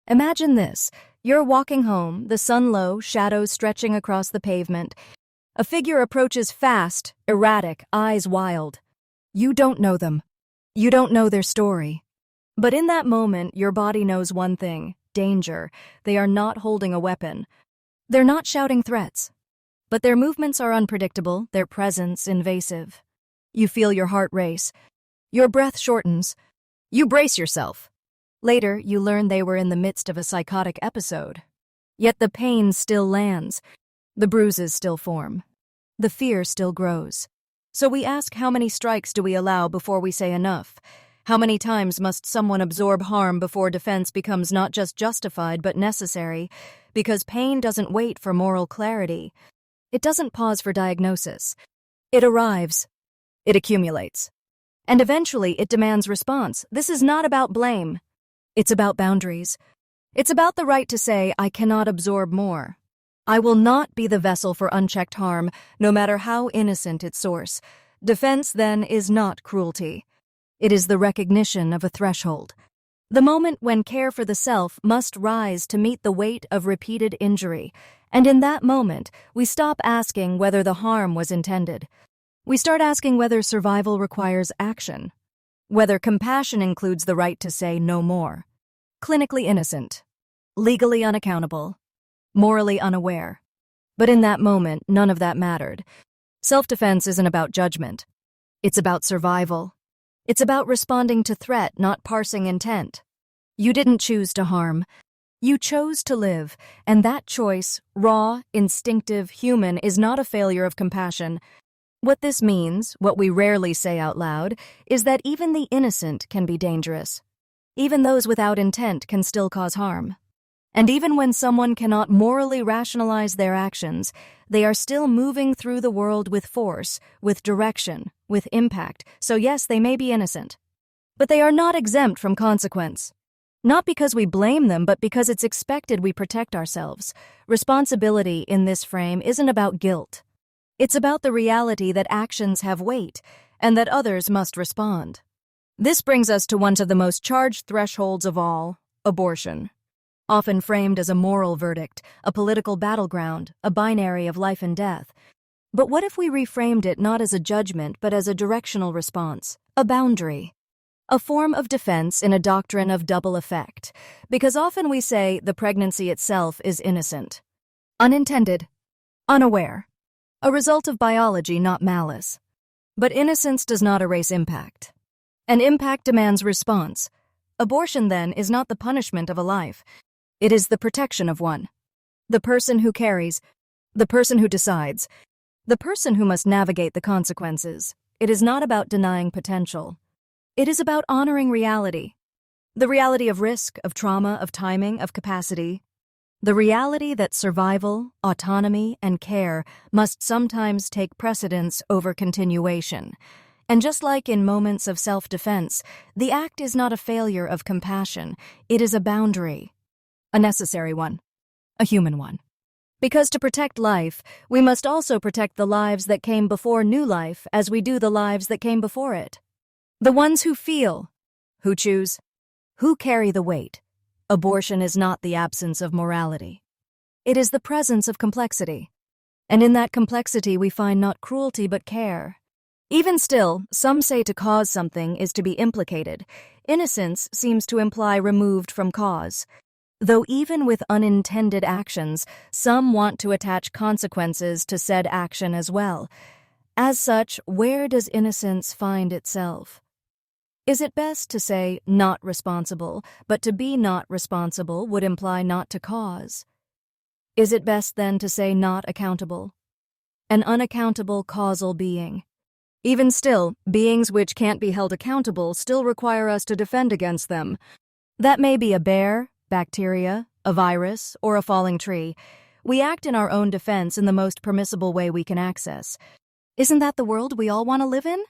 Imagine this. You're walking home, the sun low, shadows stretching across the pavement. A figure approaches fast, erratic, eyes wild. You don't know them. You don't know their story. But in that moment, your body knows one thing: danger. They are not holding a weapon. They're not shouting threats. But their movements are unpredictable, their presence invasive. You feel your heart race. Your breath shortens. You brace yourself. Later, you learn they were in the midst of a psychotic episode. Yet the pain still lands. The bruises still form. The fear still grows. So we ask, how many strikes do we allow before we say enough? How many times must someone absorb harm before defense becomes not just justified but necessary? Because pain doesn't wait for moral clarity. It doesn't pause for diagnosis. It arrives. It accumulates. And eventually it demands response. This is not about blame. It's about boundaries. It's about the right to say, I cannot absorb more. I will not be the vessel for unchecked harm, no matter how innocent its source. Defense, then, is not cruelty. It is the recognition of a threshold. The moment when care for the self must rise to meet the weight of repeated injury. And in that moment, we stop asking whether the harm was intended. We start asking whether survival requires action. Whether compassion includes the right to say no more. Clinically innocent. Legally unaccountable. Morally unaware. But in that moment, none of that mattered. Self-defense isn't about judgment. It's about survival. It's about responding to threat, not parsing intent. You didn't choose to harm. You chose to live, and that choice, raw, instinctive, human, is not a failure of compassion. What this means, what we rarely say out loud, is that even the innocent can be dangerous. Even those without intent can still cause harm. And even when someone cannot morally rationalize their actions, they are still moving through the world with force, with direction, with impact. So yes, they may be innocent. But they are not exempt from consequence. Not because we blame them, but because it's expected we protect ourselves. Responsibility in this frame isn't about guilt. It's about the reality that actions have weight, and that others must respond. This brings us to one of the most charged thresholds of all, abortion. Often framed as a moral verdict, a political battleground, a binary of life and death. But what if we reframed it not as a judgment but as a directional response, a boundary? A form of defense in a doctrine of double effect, because often we say the pregnancy itself is innocent. Unintended. Unaware. A result of biology, not malice. But innocence does not erase impact. And impact demands response. Abortion, then, is not the punishment of a life. It is the protection of one. The person who carries, the person who decides, the person who must navigate the consequences. It is not about denying potential. It is about honoring reality. The reality of risk, of trauma, of timing, of capacity. The reality that survival, autonomy, and care must sometimes take precedence over continuation. And just like in moments of self-defense, the act is not a failure of compassion. It is a boundary. A necessary one. A human one. Because to protect life, we must also protect the lives that came before new life as we do the lives that came before it. The ones who feel, who choose, who carry the weight. Abortion is not the absence of morality. It is the presence of complexity. And in that complexity we find not cruelty but care. Even still, some say to cause something is to be implicated. Innocence seems to imply removed from cause. Though even with unintended actions, some want to attach consequences to said action as well. As such, where does innocence find itself? Is it best to say not responsible, but to be not responsible would imply not to cause? Is it best then to say not accountable? An unaccountable causal being. Even still, beings which can't be held accountable still require us to defend against them. That may be a bear, bacteria, a virus, or a falling tree. We act in our own defense in the most permissible way we can access. Isn't that the world we all want to live in?